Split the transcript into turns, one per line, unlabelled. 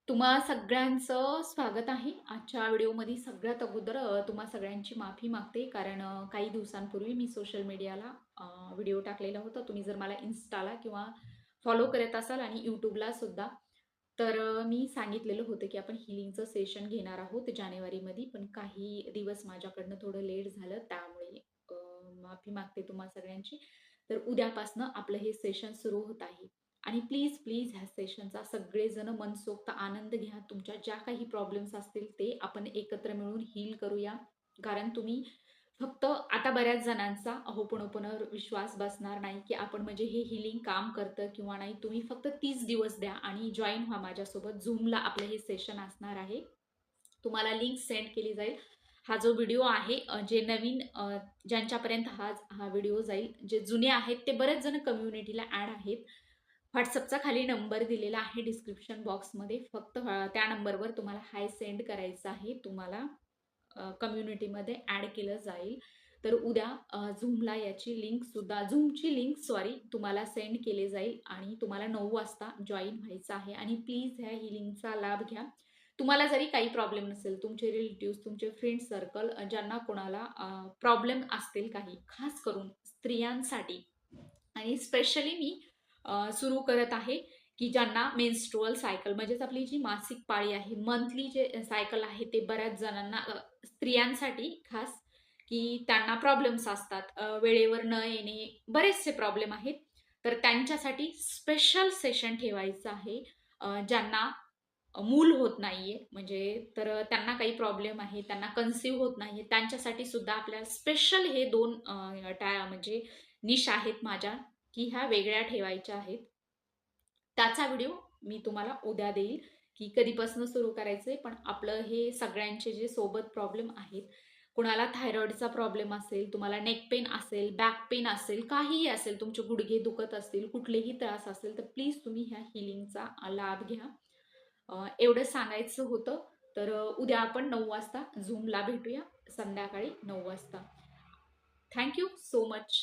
तुम्हा सगळ्यांचं स्वागत आहे. आजच्या व्हिडिओमध्ये सगळ्यात अगोदर तुम्हा सगळ्यांची माफी मागते. कारण काही दिवसांपूर्वी मी सोशल मीडियाला व्हिडिओ टाकलेला होता. तुम्ही जर मला Instaला किंवा फॉलो करत असाल आणि YouTubeला सुद्धा, तर मी सांगितलेलं होतं की आपण हीलिंगचं सेशन घेणार आहोत जानेवारीमध्ये. पण काही दिवस माझ्याकडनं थोडं लेट झालं, त्यामुळे अ, माफी मागते तुम्हा सगळ्यांची. तर उद्यापासनं आपलं हे सेशन सुरू होत आहे. आणि प्लीज, प्लीज ह्या सेशनचा सगळेजण मनसोक्त आनंद घ्या. तुमच्या ज्या काही प्रॉब्लेम्स असतील ते आपण एकत्र मिळून हील करूया. कारण तुम्ही फक्त आता बऱ्याच जणांचा होपोनोपोनोवर विश्वास बसणार नाही, की आपण म्हणजे हे हीलिंग काम करतं किंवा नाही. तुम्ही फक्त 30 दिवस द्या आणि जॉइन व्हा माझ्यासोबत. Zoomला आपलं हे सेशन असणार आहे. तुम्हाला लिंक सेंड केली जाईल. हा जो व्हिडिओ आहे जे नवीन ज्यांच्यापर्यंत हा व्हिडिओ जाईल, जे जुने आहेत ते बरेच जण कम्युनिटीला ॲड आहेत. WhatsAppचा खाली नंबर दिलेला आहे डिस्क्रिप्शन बॉक्समध्ये. फक्त त्या नंबरवर तुम्हाला हाय सेंड करायचं आहे. तुम्हाला कम्युनिटीमध्ये ॲड केलं जाईल. तर उद्या Zoomला याची लिंकसुद्धा Zoomची लिंक सॉरी तुम्हाला सेंड केली जाईल आणि तुम्हाला 9 वाजता जॉइन व्हायचं आहे आणि प्लीज ह्या हीलिंगचा लाभ घ्या. तुम्हाला जरी काही प्रॉब्लेम नसेल, तुमचे रिलेटिव्हज, तुमचे फ्रेंड सर्कल ज्यांना कोणाला प्रॉब्लेम असतील काही, खास करून स्त्रियांसाठी आणि स्पेशली मी सुरू करत आहे, की ज्यांना मेन्स्ट्रुअल सायकल म्हणजेच आपली जी मासिक पाळी आहे, मंथली जे सायकल आहे ते बऱ्याच जणांना स्त्रियांसाठी खास, की त्यांना प्रॉब्लेम्स असतात. वेळेवर न येणे, बरेचसे प्रॉब्लेम आहेत. तर त्यांच्यासाठी स्पेशल सेशन ठेवायचं आहे. ज्यांना मूल होत नाहीये म्हणजे तर त्यांना काही प्रॉब्लेम आहे, त्यांना कन्सीव्ह होत नाहीये, त्यांच्यासाठी सुद्धा आपल्याला स्पेशल हे 2 म्हणजे निश आहेत माझ्या, की ह्या वेगळ्या ठेवायच्या आहेत. त्याचा व्हिडिओ मी तुम्हाला उद्या देईल, की कधीपासून सुरू करायचंय. पण आपलं हे सगळ्यांचे जे सोबत प्रॉब्लेम आहेत, कुणाला थायरॉइडचा प्रॉब्लेम असेल, तुम्हाला नेक पेन असेल, बॅक पेन असेल, काहीही असेल, तुमचे गुडघे दुखत असतील, कुठलेही त्रास असेल, तर प्लीज तुम्ही ह्या हीलिंगचा लाभ घ्या. एवढं सांगायचं होतं. तर उद्या आपण 9 वाजता Zoomला भेटूया, संध्याकाळी 9 वाजता. Thank you so much.